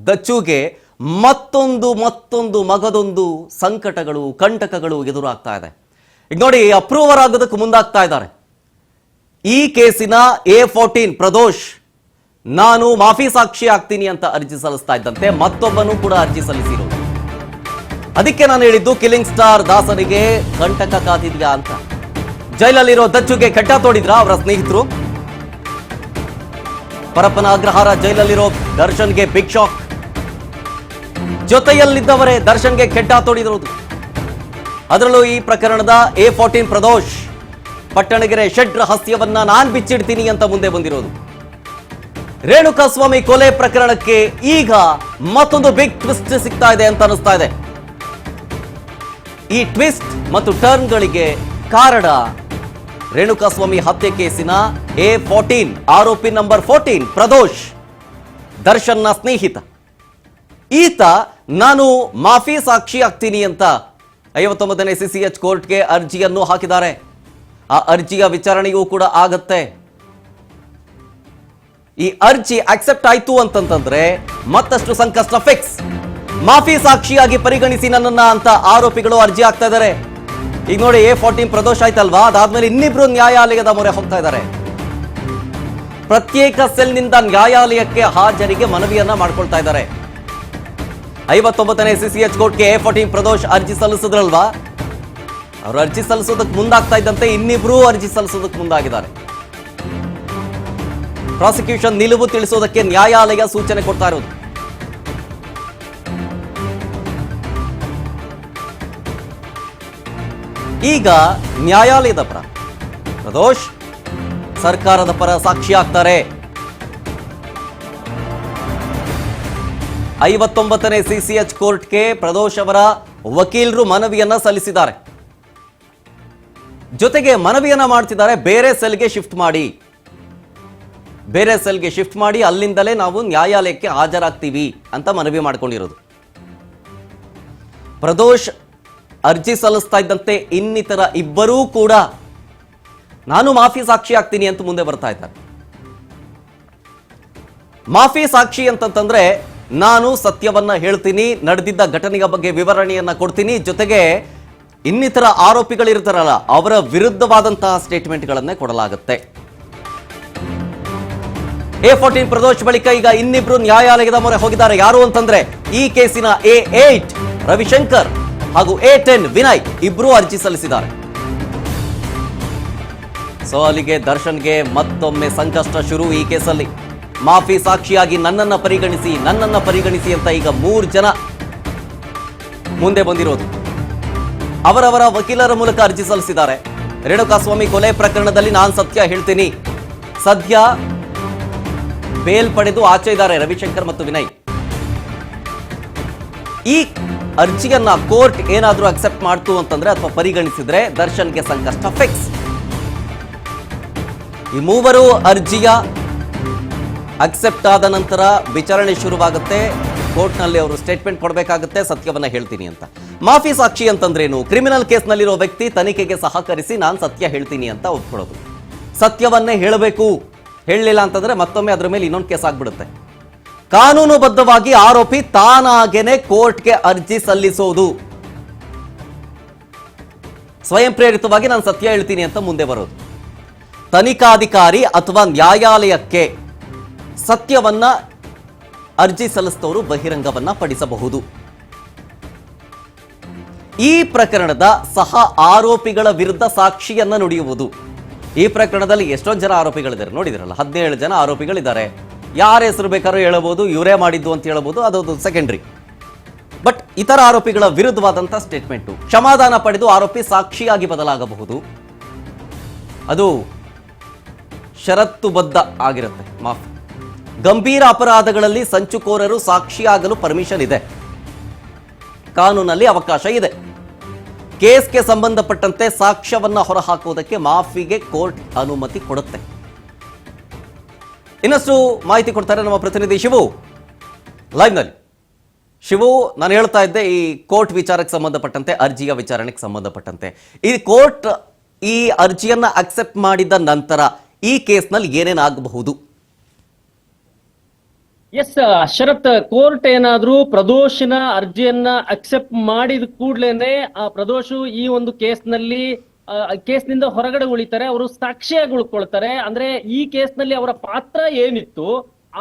ದಚ್ಚುಗೆ ಮತ್ತೊಂದು ಮಗದೊಂದು ಸಂಕಟಗಳು ಕಂಟಕಗಳು ಎದುರಾಗ್ತಾ ಇದೆ. ಈಗ ನೋಡಿ, ಅಪ್ರೂವರ್ ಆಗೋದಕ್ಕೆ ಮುಂದಾಗ್ತಾ ಇದ್ದಾರೆ. ಈ ಕೇಸಿನ A14 ಪ್ರದೋಷ್ ನಾನು ಮಾಫಿ ಸಾಕ್ಷಿ ಆಗ್ತೀನಿ ಅಂತ ಅರ್ಜಿ ಸಲ್ಲಿಸ್ತಾ ಇದ್ದಂತೆ ಮತ್ತೊಬ್ಬನು ಕೂಡ ಅರ್ಜಿ ಸಲ್ಲಿಸಿರೋದು. ಅದಕ್ಕೆ ನಾನು ಹೇಳಿದ್ದು ಕಿಲ್ಲಿಂಗ್ ಸ್ಟಾರ್ ದಾಸನಿಗೆ ಕಂಟಕ ಕಾದಿದ್ಯಾ ಅಂತ. ಜೈಲಲ್ಲಿರೋ ದಚ್ಚುಗೆ ಕೆಟ್ಟ ತೋಡಿದ್ರ ಅವರ ಸ್ನೇಹಿತರು. ಪರಪ್ಪನ ಅಗ್ರಹಾರ ಜೈಲಲ್ಲಿರೋ ದರ್ಶನ್ಗೆ ಬಿಗ್ ಶಾಕ್. ಜೊತೆಯಲ್ಲಿದ್ದವರೇ ದರ್ಶನ್ಗೆ ಕೆಟ್ಟ ತೋಡಿದಿರುವುದು. ಅದರಲ್ಲೂ ಈ ಪ್ರಕರಣದ A14 ಪ್ರದೋಷ್ ಪಟ್ಟಣಗೆರೆ ಶೆಡ್ ರಹಸ್ಯವನ್ನ ನಾನ್ ಬಿಚ್ಚಿಡ್ತೀನಿ ಅಂತ ಮುಂದೆ ಬಂದಿರೋದು. ರೇಣುಕಾಸ್ವಾಮಿ ಕೊಲೆ ಪ್ರಕರಣಕ್ಕೆ ಈಗ ಮತ್ತೊಂದು ಬಿಗ್ ಟ್ವಿಸ್ಟ್ ಸಿಗ್ತಾ ಇದೆ ಅಂತ ಅನಿಸ್ತಾ ಇದೆ. ಈ ಟ್ವಿಸ್ಟ್ ಮತ್ತು ಟರ್ನ್ಗಳಿಗೆ ಕಾರಣ ರೇಣುಕಾಸ್ವಾಮಿ ಹತ್ಯೆ ಕೇಸಿನ A14 ಆರೋಪಿ ನಂಬರ್ 14 ಪ್ರದೋಷ್ ದರ್ಶನ್ನ ಸ್ನೇಹಿತ. ಈತ ನಾನು ಮಾಫಿ ಸಾಕ್ಷಿ ಆಗ್ತೀನಿ ಅಂತ 59ನೇ CCH ಕೋರ್ಟ್ಗೆ ಅರ್ಜಿಯನ್ನು ಹಾಕಿದ್ದಾರೆ. ಆ ಅರ್ಜಿಯ ವಿಚಾರಣೆಯೂ ಕೂಡ ಆಗತ್ತೆ. ಈ ಅರ್ಜಿ ಅಕ್ಸೆಪ್ಟ್ ಆಯ್ತು ಅಂತಂತಂದ್ರೆ ಮತ್ತಷ್ಟು ಸಂಕಷ್ಟ ಫಿಕ್ಸ್. ಮಾಫಿ ಸಾಕ್ಷಿಯಾಗಿ ಪರಿಗಣಿಸಿ ನನ್ನನ್ನ ಅಂತ ಆರೋಪಿಗಳು ಅರ್ಜಿ ಹಾಕ್ತಾ ಇದ್ದಾರೆ. ಈಗ ನೋಡಿ, A14 ಪ್ರದೋಷ್ ಆಯ್ತಲ್ವಾ, ಅದಾದ್ಮೇಲೆ ಇನ್ನಿಬ್ರು ನ್ಯಾಯಾಲಯದ ಮೊರೆ ಹೋಗ್ತಾ ಇದ್ದಾರೆ. ಪ್ರತ್ಯೇಕ ಸೆಲ್ನಿಂದ ನ್ಯಾಯಾಲಯಕ್ಕೆ ಹಾಜರಿಗೆ ಮನವಿಯನ್ನ ಮಾಡ್ಕೊಳ್ತಾ ಇದ್ದಾರೆ. 59ನೇ CCH ಕೋರ್ಟ್ಗೆ A14 ಪ್ರದೋಷ್ ಅರ್ಜಿ ಸಲ್ಲಿಸಿದ್ರಲ್ವಾ, ಅವರು ಅರ್ಜಿ ಸಲ್ಲಿಸೋದಕ್ಕೆ ಮುಂದಾಗ್ತಾ ಇದ್ದಂತೆ ಇನ್ನಿಬ್ರು ಅರ್ಜಿ ಸಲ್ಲಿಸೋದಕ್ಕೆ ಮುಂದಾಗಿದ್ದಾರೆ. ಪ್ರಾಸಿಕ್ಯೂಷನ್ ನಿಲುವು ತಿಳಿಸೋದಕ್ಕೆ ನ್ಯಾಯಾಲಯ ಸೂಚನೆ ಕೊಡ್ತಾ ಇರೋದು. ಈಗ ನ್ಯಾಯಾಲಯದ ಪರ ಪ್ರದೋಷ್ ಸರ್ಕಾರದ ಪರ ಸಾಕ್ಷಿ ಆಗ್ತಾರೆ. 59ನೇ CCH ಕೋರ್ಟ್ಗೆ ಪ್ರದೋಷ್ ಅವರ ವಕೀಲರು ಮನವಿಯನ್ನ ಸಲ್ಲಿಸಿದ್ದಾರೆ. ಜೊತೆಗೆ ಮನವಿಯನ್ನ ಮಾಡ್ತಿದ್ದಾರೆ, ಬೇರೆ ಸೆಲ್ಗೆ ಶಿಫ್ಟ್ ಮಾಡಿ ಅಲ್ಲಿಂದಲೇ ನಾವು ನ್ಯಾಯಾಲಯಕ್ಕೆ ಹಾಜರಾಗ್ತೀವಿ ಅಂತ ಮನವಿ ಮಾಡ್ಕೊಂಡಿರೋದು. ಪ್ರದೋಷ್ ಅರ್ಜಿ ಸಲ್ಲಿಸ್ತಾ ಇದ್ದಂತೆ ಇನ್ನಿತರ ಇಬ್ಬರೂ ಕೂಡ ನಾನು ಮಾಫಿ ಸಾಕ್ಷಿ ಆಗ್ತೀನಿ ಅಂತ ಮುಂದೆ ಬರ್ತಾ ಇದ್ದಾರೆ. ಮಾಫಿ ಸಾಕ್ಷಿ ಅಂತಂದ್ರೆ ನಾನು ಸತ್ಯವನ್ನ ಹೇಳ್ತೀನಿ, ನಡೆದಿದ್ದ ಘಟನೆಯ ಬಗ್ಗೆ ವಿವರಣೆಯನ್ನ ಕೊಡ್ತೀನಿ, ಜೊತೆಗೆ ಇನ್ನಿತರ ಆರೋಪಿಗಳಿರ್ತಾರಲ್ಲ ಅವರ ವಿರುದ್ಧವಾದಂತಹ ಸ್ಟೇಟ್ಮೆಂಟ್ಗಳನ್ನೇ ಕೊಡಲಾಗುತ್ತೆ. A14 ಪ್ರದೋಷ್ ಬಳಿಕ ಈಗ ಇನ್ನಿಬ್ರು ನ್ಯಾಯಾಲಯದ ಮೊರೆ ಹೋಗಿದ್ದಾರೆ. ಯಾರು ಅಂತಂದ್ರೆ ಈ ಕೇಸಿನ A8 ರವಿಶಂಕರ್ ಹಾಗೂ A10 ವಿನಯ್ ಇಬ್ರು ಅರ್ಜಿ ಸಲ್ಲಿಸಿದ್ದಾರೆ. ಸೊ ಅಲ್ಲಿಗೆ ದರ್ಶನ್ಗೆ ಮತ್ತೊಮ್ಮೆ ಸಂಕಷ್ಟ ಶುರು. ಈ ಕೇಸಲ್ಲಿ ಮಾಫಿ ಸಾಕ್ಷಿಯಾಗಿ ನನ್ನನ್ನ ಪರಿಗಣಿಸಿ ಅಂತ ಈಗ 3 ಜನ ಮುಂದೆ ಬಂದಿರೋದು. ಅವರವರ ವಕೀಲರ ಮೂಲಕ ಅರ್ಜಿ ಸಲ್ಲಿಸಿದ್ದಾರೆ. ರೇಣುಕಾಸ್ವಾಮಿ ಕೊಲೆ ಪ್ರಕರಣದಲ್ಲಿ ನಾನು ಸತ್ಯ ಹೇಳ್ತೀನಿ. ಸದ್ಯ ಬೇಲ್ ಪಡೆದು ಆಚೆ ಇದ್ದಾರೆ ರವಿಶಂಕರ್ ಮತ್ತು ವಿನಯ್. ಈ ಅರ್ಜಿಯನ್ನ ಕೋರ್ಟ್ ಏನಾದ್ರೂ ಅಕ್ಸೆಪ್ಟ್ ಮಾಡ್ತು ಅಂತಂದ್ರೆ ಅಥವಾ ಪರಿಗಣಿಸಿದ್ರೆ ದರ್ಶನ್ಗೆ ಸಂಕಷ್ಟ ಫಿಕ್ಸ್. ಈ ಮೂವರು ಅರ್ಜಿಯ ಅಕ್ಸೆಪ್ಟ್ ಆದ ನಂತರ ವಿಚಾರಣೆ ಶುರುವಾಗುತ್ತೆ. ಕೋರ್ಟ್ನಲ್ಲಿ ಅವರು ಸ್ಟೇಟ್ಮೆಂಟ್ ಕೊಡಬೇಕಾಗುತ್ತೆ, ಸತ್ಯವನ್ನ ಹೇಳ್ತೀನಿ ಅಂತ. ಮಾಫಿ ಸಾಕ್ಷಿ ಅಂತಂದ್ರೇನು? ಕ್ರಿಮಿನಲ್ ಕೇಸ್ನಲ್ಲಿರೋ ವ್ಯಕ್ತಿ ತನಿಖೆಗೆ ಸಹಕರಿಸಿ ನಾನು ಸತ್ಯ ಹೇಳ್ತೀನಿ ಅಂತ ಒಪ್ಕೊಳ್ಳೋದು. ಸತ್ಯವನ್ನೇ ಹೇಳಬೇಕು, ಹೇಳಲಿಲ್ಲ ಅಂತಂದ್ರೆ ಮತ್ತೊಮ್ಮೆ ಅದರ ಮೇಲೆ ಇನ್ನೊಂದು ಕೇಸ್ ಆಗ್ಬಿಡುತ್ತೆ. ಕಾನೂನುಬದ್ಧವಾಗಿ ಆರೋಪಿ ತಾನಾಗೇನೆ ಕೋರ್ಟ್ಗೆ ಅರ್ಜಿ ಸಲ್ಲಿಸೋದು, ಸ್ವಯಂ ಪ್ರೇರಿತವಾಗಿ ನಾನು ಸತ್ಯ ಹೇಳ್ತೀನಿ ಅಂತ ಮುಂದೆ ಬರೋದು. ತನಿಖಾಧಿಕಾರಿ ಅಥವಾ ನ್ಯಾಯಾಲಯಕ್ಕೆ ಸತ್ಯವನ್ನ ಅರ್ಜಿ ಸಲ್ಲಿಸಿದವರು ಬಹಿರಂಗವನ್ನ ಪಡಿಸಬಹುದು. ಈ ಪ್ರಕರಣದ ಸಹ ಆರೋಪಿಗಳ ವಿರುದ್ಧ ಸಾಕ್ಷಿಯನ್ನ ನುಡಿಯುವುದು. ಈ ಪ್ರಕರಣದಲ್ಲಿ ಎಷ್ಟೊಂದು ಜನ ಆರೋಪಿಗಳಿದ್ದಾರೆ ನೋಡಿದಿರಲ್ಲ, 17 ಜನ ಆರೋಪಿಗಳಿದ್ದಾರೆ. ಯಾರ ಹೆಸರು ಬೇಕಾದ್ರೂ ಹೇಳಬಹುದು, ಇವರೇ ಮಾಡಿದ್ದು ಅಂತ ಹೇಳಬಹುದು, ಅದೊಂದು ಸೆಕೆಂಡ್ರಿ. ಬಟ್ ಇತರ ಆರೋಪಿಗಳ ವಿರುದ್ಧವಾದಂತಹ ಸ್ಟೇಟ್ಮೆಂಟು, ಕ್ಷಮಾದಾನ ಪಡೆದು ಆರೋಪಿ ಸಾಕ್ಷಿಯಾಗಿ ಬದಲಾಗಬಹುದು. ಅದು ಷರತ್ತುಬದ್ಧ ಆಗಿರುತ್ತೆ. ಮಾಫ್ ಗಂಭೀರ ಅಪರಾಧಗಳಲ್ಲಿ ಸಂಚುಕೋರರು ಸಾಕ್ಷಿಯಾಗಲು ಪರ್ಮಿಷನ್ ಇದೆ, ಕಾನೂನಲ್ಲಿ ಅವಕಾಶ ಇದೆ. ಕೇಸ್ಗೆ ಸಂಬಂಧಪಟ್ಟಂತೆ ಸಾಕ್ಷ್ಯವನ್ನ ಹೊರಹಾಕುವುದಕ್ಕೆ ಮಾಫಿಗೆ ಕೋರ್ಟ್ ಅನುಮತಿ ಕೊಡುತ್ತೆ. ಇನ್ನಷ್ಟು ಮಾಹಿತಿ ಕೊಡ್ತಾರೆ ನಮ್ಮ ಪ್ರತಿನಿಧಿ ಶಿವು ಲೈವ್ನಲ್ಲಿ. ಶಿವು, ನಾನು ಹೇಳ್ತಾ ಇದ್ದೆ ಈ ಕೋರ್ಟ್ ವಿಚಾರಕ್ಕೆ ಸಂಬಂಧಪಟ್ಟಂತೆ, ಅರ್ಜಿಯ ವಿಚಾರಣೆಗೆ ಸಂಬಂಧಪಟ್ಟಂತೆ ಈ ಕೋರ್ಟ್ ಈ ಅರ್ಜಿಯನ್ನ ಅಕ್ಸೆಪ್ಟ್ ಮಾಡಿದ ನಂತರ ಈ ಕೇಸ್ನಲ್ಲಿ ಏನೇನಾಗಬಹುದು? ಎಸ್ ಶರತ್, ಕೋರ್ಟ್ ಏನಾದ್ರೂ ಪ್ರದೋಷಿನ ಅರ್ಜಿಯನ್ನ ಅಕ್ಸೆಪ್ಟ್ ಮಾಡಿದ ಕೂಡ್ಲೇನೆ ಆ ಪ್ರದೋಷು ಈ ಒಂದು ಕೇಸ್ನಿಂದ ಹೊರಗಡೆ ಉಳಿತಾರೆ, ಅವರು ಸಾಕ್ಷಿಯಾಗಿ ಉಳ್ಕೊಳ್ತಾರೆ. ಅಂದ್ರೆ ಈ ಕೇಸ್ನಲ್ಲಿ ಅವರ ಪಾತ್ರ ಏನಿತ್ತು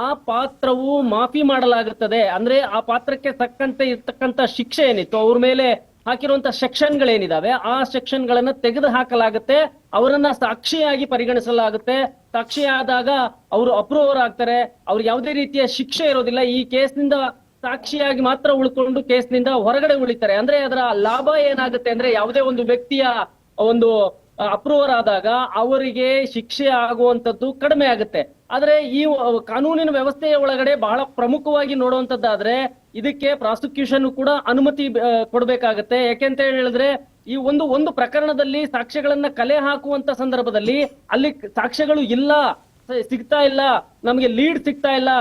ಆ ಪಾತ್ರವು ಮಾಫಿ ಮಾಡಲಾಗುತ್ತದೆ. ಅಂದ್ರೆ ಆ ಪಾತ್ರಕ್ಕೆ ತಕ್ಕಂತೆ ಇರ್ತಕ್ಕಂತ ಶಿಕ್ಷೆ ಏನಿತ್ತು, ಅವ್ರ ಮೇಲೆ ಹಾಕಿರುವಂತ ಸೆಕ್ಷನ್ಗಳೇನಿದಾವೆ ಆ ಸೆಕ್ಷನ್ ಗಳನ್ನ ತೆಗೆದು ಹಾಕಲಾಗುತ್ತೆ, ಅವರನ್ನ ಸಾಕ್ಷಿಯಾಗಿ ಪರಿಗಣಿಸಲಾಗುತ್ತೆ. ಸಾಕ್ಷಿ ಆದಾಗ ಅವರು ಅಪ್ರೂವರ್ ಆಗ್ತಾರೆ, ಅವ್ರಿಗೆ ಯಾವುದೇ ರೀತಿಯ ಶಿಕ್ಷೆ ಇರೋದಿಲ್ಲ. ಈ ಕೇಸ್ನಿಂದ ಸಾಕ್ಷಿಯಾಗಿ ಮಾತ್ರ ಉಳ್ಕೊಂಡು ಕೇಸ್ನಿಂದ ಹೊರಗಡೆ ಉಳಿತಾರೆ. ಅಂದ್ರೆ ಅದರ ಲಾಭ ಏನಾಗುತ್ತೆ ಅಂದ್ರೆ ಯಾವುದೇ ಒಂದು ವ್ಯಕ್ತಿಯ ಒಂದು ಅಪ್ರೂವರ್ ಆದಾಗ ಅವರಿಗೆ ಶಿಕ್ಷೆ ಆಗುವಂತದ್ದು ಕಡಿಮೆ ಆಗುತ್ತೆ. ಆದ್ರೆ ಈ ಕಾನೂನಿನ ವ್ಯವಸ್ಥೆಯ ಒಳಗಡೆ ಬಹಳ ಪ್ರಮುಖವಾಗಿ ನೋಡುವಂತದ್ದಾದ್ರೆ ಇದಕ್ಕೆ ಪ್ರಾಸಿಕ್ಯೂಷನ್ ಕೂಡ ಅನುಮತಿ ಕೊಡ್ಬೇಕಾಗತ್ತೆ. ಯಾಕೆಂತ ಹೇಳಿದ್ರೆ ಈ ಒಂದು ಪ್ರಕರಣದಲ್ಲಿ ಸಾಕ್ಷ್ಯಗಳನ್ನ ಕಲೆ ಹಾಕುವಂತ ಸಂದರ್ಭದಲ್ಲಿ ಅಲ್ಲಿ ಸಾಕ್ಷ್ಯಗಳು ಸಿಗ್ತಾ ಇಲ್ಲ, ನಮಗೆ ಲೀಡ್ ಸಿಗ್ತಾ ಇಲ್ಲ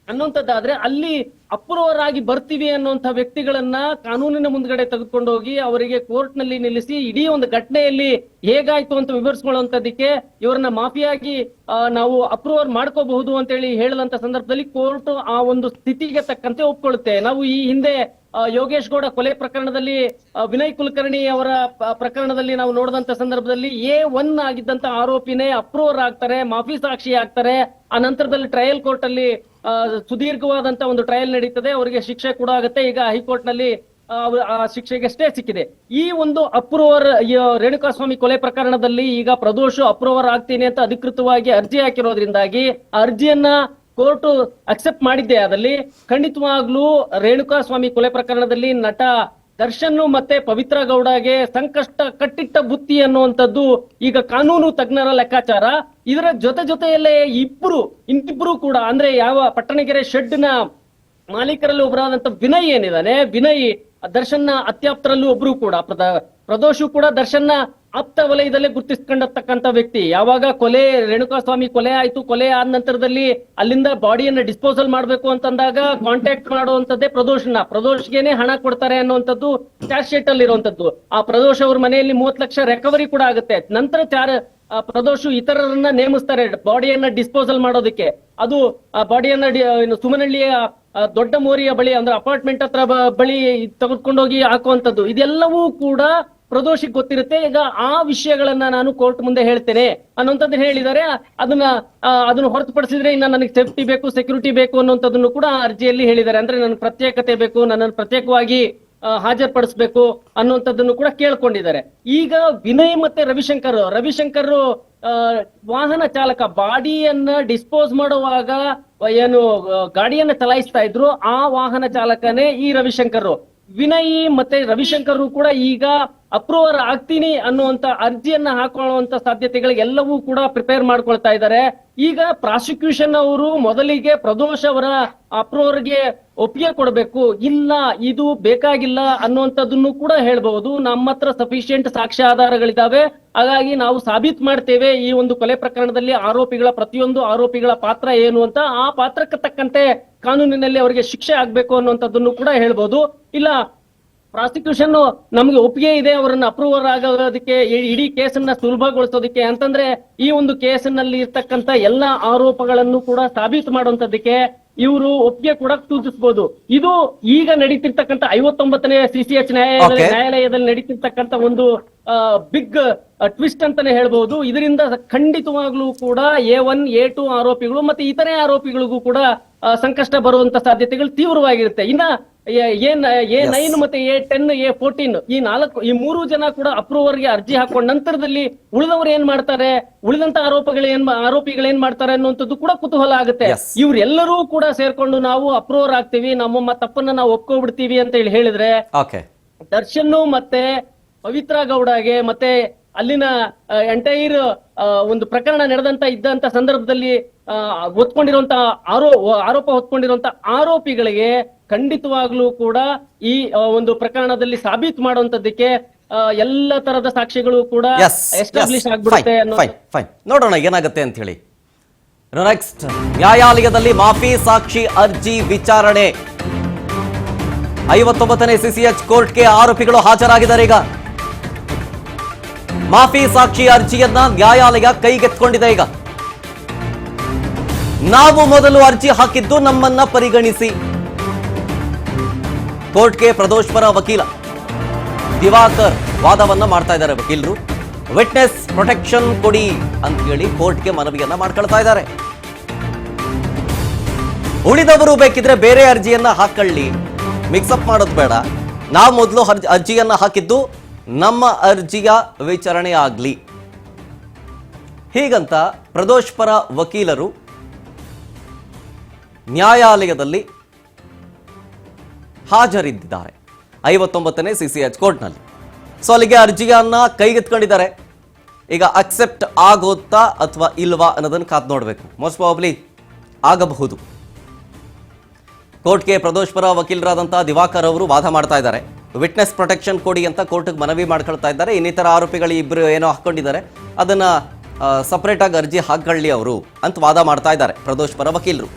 ಅನ್ನುವಂಥದ್ದಾದ್ರೆ ಅಲ್ಲಿ ಅಪ್ರೂವರ್ ಆಗಿ ಬರ್ತೀವಿ ಅನ್ನುವಂಥ ವ್ಯಕ್ತಿಗಳನ್ನ ಕಾನೂನಿನ ಮುಂದ್ಗಡೆ ತೆಗೆದುಕೊಂಡು ಹೋಗಿ ಅವರಿಗೆ ಕೋರ್ಟ್ ನಲ್ಲಿ ನಿಲ್ಲಿಸಿ ಇಡೀ ಒಂದು ಘಟನೆಯಲ್ಲಿ ಹೇಗಾಯ್ತು ಅಂತ ವಿವರಿಸ್ಕೊಳ್ಳುವಂತದಕ್ಕೆ ಇವರನ್ನ ಮಾಫಿಯಾಗಿ ನಾವು ಅಪ್ರೂವರ್ ಮಾಡ್ಕೋಬಹುದು ಅಂತ ಹೇಳಿ ಹೇಳದಂತ ಸಂದರ್ಭದಲ್ಲಿ ಕೋರ್ಟ್ ಆ ಒಂದು ಸ್ಥಿತಿಗೆ ತಕ್ಕಂತೆ ಒಪ್ಕೊಳ್ಳುತ್ತೆ. ನಾವು ಈ ಹಿಂದೆ ಯೋಗೇಶ್ ಗೌಡ ಕೊಲೆ ಪ್ರಕರಣದಲ್ಲಿ ವಿನಯ್ ಕುಲಕರ್ಣಿ ಅವರ ಪ್ರಕರಣದಲ್ಲಿ ನಾವು ನೋಡಿದಂತ ಸಂದರ್ಭದಲ್ಲಿ A1 ಆಗಿದ್ದಂತ ಆರೋಪಿನೇ ಅಪ್ರೂವರ್ ಆಗ್ತಾರೆ, ಮಾಫಿ ಸಾಕ್ಷಿ ಆಗ್ತಾರೆ. ಆ ನಂತರದಲ್ಲಿ ಟ್ರಯಲ್ ಕೋರ್ಟ್ ಅಲ್ಲಿ ಸುದೀರ್ಘವಾದಂತ ಒಂದು ಟ್ರಯಲ್ ನಡೀತದೆ, ಅವರಿಗೆ ಶಿಕ್ಷೆ ಕೂಡ ಆಗುತ್ತೆ. ಈಗ ಹೈಕೋರ್ಟ್ ನಲ್ಲಿ ಆ ಶಿಕ್ಷೆಗೆ ಸ್ಟೇ ಸಿಕ್ಕಿದೆ. ಈ ಒಂದು ಅಪ್ರೂವರ್ ರೇಣುಕಾಸ್ವಾಮಿ ಕೊಲೆ ಪ್ರಕರಣದಲ್ಲಿ ಈಗ ಪ್ರದೋಷ್ ಅಪ್ರೂವರ್ ಆಗ್ತೀನಿ ಅಂತ ಅಧಿಕೃತವಾಗಿ ಅರ್ಜಿ ಹಾಕಿರೋದ್ರಿಂದಾಗಿ ಆ ಅರ್ಜಿಯನ್ನ ಕೋರ್ಟ್ ಅಕ್ಸೆಪ್ಟ್ ಮಾಡಿದ್ದೆ. ಅದಲ್ಲಿ ಖಂಡಿತವಾಗ್ಲೂ ರೇಣುಕಾಸ್ವಾಮಿ ಕೊಲೆ ಪ್ರಕರಣದಲ್ಲಿ ನಟ ದರ್ಶನ್ ಮತ್ತೆ ಪವಿತ್ರ ಗೌಡಗೆ ಸಂಕಷ್ಟ ಕಟ್ಟಿಟ್ಟ ಬುತ್ತಿ ಅನ್ನುವಂಥದ್ದು ಈಗ ಕಾನೂನು ತಜ್ಞರ ಲೆಕ್ಕಾಚಾರ. ಇದರ ಜೊತೆಯಲ್ಲೇ ಇನ್ನಿಬ್ರು ಕೂಡ ಅಂದ್ರೆ ಯಾವ ಪಟ್ಟಣಗೆರೆ ಶೆಡ್ ನ ಮಾಲೀಕರಲ್ಲಿ ಒಬ್ಬರಾದಂತ ವಿನಯ್ ಏನಿದಾನೆ, ವಿನಯ್ ದರ್ಶನ್ನ ಅತ್ಯಾಪ್ತರಲ್ಲೂ ಒಬ್ರು ಕೂಡ, ಪ್ರದೋಷು ಕೂಡ ದರ್ಶನ್ನ ಆಪ್ತ ವಲಯದಲ್ಲೇ ಗುರುತಿಸ್ಕೊಂಡಿರ್ತಕ್ಕಂಥ ವ್ಯಕ್ತಿ. ಯಾವಾಗ ರೇಣುಕಾಸ್ವಾಮಿ ಕೊಲೆ ಆಯ್ತು, ಕೊಲೆ ಆದ ನಂತರದಲ್ಲಿ ಅಲ್ಲಿಂದ ಬಾಡಿಯನ್ನ ಡಿಸ್ಪೋಸಲ್ ಮಾಡ್ಬೇಕು ಅಂತಂದಾಗ ಕಾಂಟ್ಯಾಕ್ಟ್ ಮಾಡುವಂತದ್ದೇ ಪ್ರದೋಷ್ಗೆನೆ ಹಣ ಕೊಡ್ತಾರೆ ಅನ್ನುವಂಥದ್ದು ಚಾರ್ಜ್ ಶೀಟ್ ಅಲ್ಲಿ ಇರುವಂತದ್ದು. ಆ ಪ್ರದೋಷ್ ಅವ್ರ ಮನೆಯಲ್ಲಿ 30 ಲಕ್ಷ ರೆಕವರಿ ಕೂಡ ಆಗುತ್ತೆ. ನಂತರ ಪ್ರದೋಷ್ ಇತರರನ್ನ ನೇಮಿಸ್ತಾರೆ ಬಾಡಿಯನ್ನ ಡಿಸ್ಪೋಸಲ್ ಮಾಡೋದಕ್ಕೆ. ಅದು ಆ ಬಾಡಿಯನ್ನ ಸುಮನಹಳ್ಳಿಯ ದೊಡ್ಡ ಮೋರಿಯ ಬಳಿ ಅಂದ್ರೆ ಅಪಾರ್ಟ್ಮೆಂಟ್ ಹತ್ರ ಬಳಿ ತೆಗೆದುಕೊಂಡೋಗಿ ಹಾಕುವಂತದ್ದು. ಇದೆಲ್ಲವೂ ಕೂಡ ಪ್ರದೋಷಿಗೆ ಗೊತ್ತಿರುತ್ತೆ. ಈಗ ಆ ವಿಷಯಗಳನ್ನ ನಾನು ಕೋರ್ಟ್ ಮುಂದೆ ಹೇಳ್ತೇನೆ ಅನ್ನುವಂಥದ್ದು ಹೇಳಿದ್ದಾರೆ. ಅದನ್ನ ಹೊರತುಪಡಿಸಿದ್ರೆ ಇನ್ನ ನನಗೆ ಸೇಫ್ಟಿ ಬೇಕು, ಸೆಕ್ಯೂರಿಟಿ ಬೇಕು ಅನ್ನುವಂಥದ್ದನ್ನು ಕೂಡ ಅರ್ಜಿಯಲ್ಲಿ ಹೇಳಿದ್ದಾರೆ. ಅಂದ್ರೆ ನನಗೆ ಪ್ರತ್ಯೇಕತೆ ಬೇಕು, ನನ್ನನ್ನು ಪ್ರತ್ಯೇಕವಾಗಿ ಹಾಜರ್ಪಡಿಸ್ಬೇಕು ಅನ್ನುವಂಥದ್ದನ್ನು ಕೂಡ ಕೇಳ್ಕೊಂಡಿದ್ದಾರೆ. ಈಗ ವಿನಯ್ ಮತ್ತೆ ರವಿಶಂಕರ್ ವಾಹನ ಚಾಲಕ, ಬಾಡಿಯನ್ನ ಡಿಸ್ಪೋಸ್ ಮಾಡುವಾಗ ಏನು ಗಾಡಿಯನ್ನ ಚಲಾಯಿಸ್ತಾ ಇದ್ರು ಆ ವಾಹನ ಚಾಲಕನೇ ಈ ರವಿಶಂಕರ್. ವಿನಯ್ ಮತ್ತೆ ರವಿಶಂಕರ್ ಕೂಡ ಈಗ ಅಪ್ರೂವರ್ ಆಗ್ತೀನಿ ಅನ್ನುವಂತ ಅರ್ಜಿಯನ್ನ ಹಾಕೊಳ್ಳುವಂತ ಸಾಧ್ಯತೆಗಳಿಗೆಲ್ಲವೂ ಕೂಡ ಪ್ರಿಪೇರ್ ಮಾಡ್ಕೊಳ್ತಾ ಇದ್ದಾರೆ. ಈಗ ಪ್ರಾಸಿಕ್ಯೂಷನ್ ಅವರು ಮೊದಲಿಗೆ ಪ್ರದೋಷ್ ಅವರ ಅಪ್ರೂವರ್ಗೆ ಒಪ್ಪಿಗೆ ಕೊಡಬೇಕು, ಇಲ್ಲ ಇದು ಬೇಕಾಗಿಲ್ಲ ಅನ್ನುವಂಥದ್ದನ್ನು ಕೂಡ ಹೇಳ್ಬಹುದು. ನಮ್ಮ ಹತ್ರ ಸಫಿಶಿಯಂಟ್ ಸಾಕ್ಷ್ಯಾಧಾರಗಳಿದಾವೆ, ಹಾಗಾಗಿ ನಾವು ಸಾಬೀತ್ ಮಾಡ್ತೇವೆ ಈ ಒಂದು ಕೊಲೆ ಪ್ರಕರಣದಲ್ಲಿ ಪ್ರತಿಯೊಂದು ಆರೋಪಿಗಳ ಪಾತ್ರ ಏನು ಅಂತ. ಆ ಪಾತ್ರಕ್ಕೆ ತಕ್ಕಂತೆ ಕಾನೂನಿನಲ್ಲಿ ಅವರಿಗೆ ಶಿಕ್ಷೆ ಆಗ್ಬೇಕು ಅನ್ನುವಂಥದ್ದನ್ನು ಕೂಡ ಹೇಳ್ಬಹುದು. ಇಲ್ಲ ಪ್ರಾಸಿಕ್ಯೂಷನ್ ನಮ್ಗೆ ಒಪ್ಪಿಗೆ ಇದೆ ಅವರನ್ನ ಅಪ್ರೂವರ್ ಆಗೋದಕ್ಕೆ, ಇಡೀ ಕೇಸನ್ನ ಸುಲಭಗೊಳಿಸೋದಕ್ಕೆ ಅಂತಂದ್ರೆ ಈ ಒಂದು ಕೇಸಿನಲ್ಲಿ ಇರ್ತಕ್ಕಂತ ಎಲ್ಲಾ ಆರೋಪಗಳನ್ನು ಕೂಡ ಸಾಬೀತು ಮಾಡುವಂತದಕ್ಕೆ ಇವರು ಒಪ್ಪಿಗೆ ಕೂಡ ಸೂಚಿಸಬಹುದು. ಇದು ಈಗ ನಡೀತಿರ್ತಕ್ಕಂಥ 59ನೇ CCH ನ್ಯಾಯಾಲಯದಲ್ಲಿ ನಡೀತಿರ್ತಕ್ಕಂಥ ಒಂದು ಬಿಗ್ ಟ್ವಿಸ್ಟ್ ಅಂತಾನೆ ಹೇಳ್ಬಹುದು. ಇದರಿಂದ ಖಂಡಿತವಾಗ್ಲೂ ಕೂಡ A1, A2 ಆರೋಪಿಗಳು ಮತ್ತೆ ಇತರೆ ಆರೋಪಿಗಳಿಗೂ ಕೂಡ ಸಂಕಷ್ಟ ಬರುವಂತ ಸಾಧ್ಯತೆಗಳು ತೀವ್ರವಾಗಿರುತ್ತೆ. ಇನ್ನ A9 ಮತ್ತೆ A10, A14 ಈ 3 ಜನ ಕೂಡ ಅಪ್ರೂವರ್ಗೆ ಅರ್ಜಿ ಹಾಕೊಂಡ ನಂತರದಲ್ಲಿ ಉಳಿದವರು ಏನ್ ಮಾಡ್ತಾರೆ, ಉಳಿದಂತ ಆರೋಪಿಗಳು ಏನ್ ಮಾಡ್ತಾರೆ ಅನ್ನುವಂಥದ್ದು ಕೂಡ ಕುತೂಹಲ ಆಗುತ್ತೆ. ಇವ್ರೆಲ್ಲರೂ ಕೂಡ ಸೇರ್ಕೊಂಡು ನಾವು ಅಪ್ರೂವರ್ ಆಗ್ತೀವಿ, ನಮ್ಮ ತಪ್ಪನ್ನ ನಾವು ಒಪ್ಕೊಬಿಡ್ತೀವಿ ಅಂತ ಹೇಳಿದ್ರೆ ದರ್ಶನ್ ಮತ್ತೆ ಪವಿತ್ರ ಗೌಡಗೆ ಮತ್ತೆ ಅಲ್ಲಿನ ಎಂಟೈರ್ ಒಂದು ಪ್ರಕರಣ ಇದ್ದಂತ ಸಂದರ್ಭದಲ್ಲಿ ಹೊತ್ಕೊಂಡಿರುವಂತ ಆರೋಪ ಹೊತ್ಕೊಂಡಿರುವಂತ ಆರೋಪಿಗಳಿಗೆ ಖಂಡಿತವಾಗ್ಲೂ ಕೂಡ ಈ ಒಂದು ಪ್ರಕರಣದಲ್ಲಿ ಸಾಬೀತು ಮಾಡುವಂತದ್ದಕ್ಕೆ ಎಲ್ಲ ತರದ ಸಾಕ್ಷಿಗಳು ಕೂಡ ಎಸ್ಟಾಬ್ಲಿಷ್ ಆಗ್ಬಿಡುತ್ತೆ. ನೋಡೋಣ ಏನಾಗುತ್ತೆ ಅಂತ ಹೇಳಿ. ನೆಕ್ಸ್ಟ್, ನ್ಯಾಯಾಲಯದಲ್ಲಿ ಮಾಫಿ ಸಾಕ್ಷಿ ಅರ್ಜಿ ವಿಚಾರಣೆ. 59ನೇ CCH ಕೋರ್ಟ್ಗೆ ಆರೋಪಿಗಳು ಹಾಜರಾಗಿದ್ದಾರೆ. ಈಗ ಮಾಫಿ ಸಾಕ್ಷಿ ಅರ್ಜಿಯನ್ನ ನ್ಯಾಯಾಲಯ ಕೈಗೆತ್ಕೊಂಡಿದೆ. ಈಗ ನಾವು ಮೊದಲು ಅರ್ಜಿ ಹಾಕಿದ್ದು, ನಮ್ಮನ್ನ ಪರಿಗಣಿಸಿ. ಕೋರ್ಟ್ಗೆ ಪ್ರದೋಷ್ ಪರ ವಕೀಲ ದಿವಾಕರ್ ವಾದವನ್ನ ಮಾಡ್ತಾ ಇದ್ದಾರೆ. ವಕೀಲರು ವಿಟ್ನೆಸ್ ಪ್ರೊಟೆಕ್ಷನ್ ಕೊಡಿ ಅಂತ ಹೇಳಿ ಕೋರ್ಟ್ಗೆ ಮನವಿಯನ್ನ ಮಾಡ್ಕೊಳ್ತಾ ಇದ್ದಾರೆ. ಉಳಿದವರು ಬೇಕಿದ್ರೆ ಬೇರೆ ಅರ್ಜಿಯನ್ನ ಹಾಕೊಳ್ಳಿ, ಮಿಕ್ಸಪ್ ಮಾಡೋದು ಬೇಡ. ನಾವು ಮೊದಲು ಅರ್ಜಿಯನ್ನ ಹಾಕಿದ್ದು, ನಮ್ಮ ಅರ್ಜಿಯ ವಿಚಾರಣೆ ಆಗ್ಲಿ. ಹೀಗಂತ ಪ್ರದೋಷ್ ಪರ ವಕೀಲರು ನ್ಯಾಯಾಲಯದಲ್ಲಿ ಹಾಜರಿದ್ದಿದ್ದಾರೆ 59ನೇ CCH ಕೋರ್ಟ್ನಲ್ಲಿ. ಸೊ ಅಲ್ಲಿಗೆ ಅರ್ಜಿಯನ್ನ ಕೈಗೆತ್ಕೊಂಡಿದ್ದಾರೆ. ಈಗ ಅಕ್ಸೆಪ್ಟ್ ಆಗೋತ್ತಾ ಅಥವಾ ಇಲ್ವಾ ಅನ್ನೋದನ್ನು ಕಾದು ನೋಡಬೇಕು. ಮೋಸ್ಟ್ ಪ್ರಾಬಬ್ಲಿ ಆಗಬಹುದು. ಕೋರ್ಟ್ಗೆ ಪ್ರದೋಷ್ ಪರ ವಕೀಲರಾದಂಥ ದಿವಾಕರ್ ಅವರು ವಾದ ಮಾಡ್ತಾ ಇದ್ದಾರೆ. ವಿಟ್ನೆಸ್ ಪ್ರೊಟೆಕ್ಷನ್ ಕೊಡಿ ಅಂತ ಕೋರ್ಟ್ಗೆ ಮನವಿ ಮಾಡ್ಕೊಳ್ತಾ ಇದ್ದಾರೆ. ಇನ್ನಿತರ ಆರೋಪಿಗಳು ಇಬ್ಬರು ಏನೋ ಹಾಕೊಂಡಿದ್ದಾರೆ, ಅದನ್ನ ಸಪರೇಟ್ ಆಗಿ ಅರ್ಜಿ ಹಾಕೊಳ್ಳಿ ಅವರು ಅಂತ ವಾದ ಮಾಡ್ತಾ ಇದ್ದಾರೆ ಪ್ರದೋಷ್ ಪರ ವಕೀಲರು.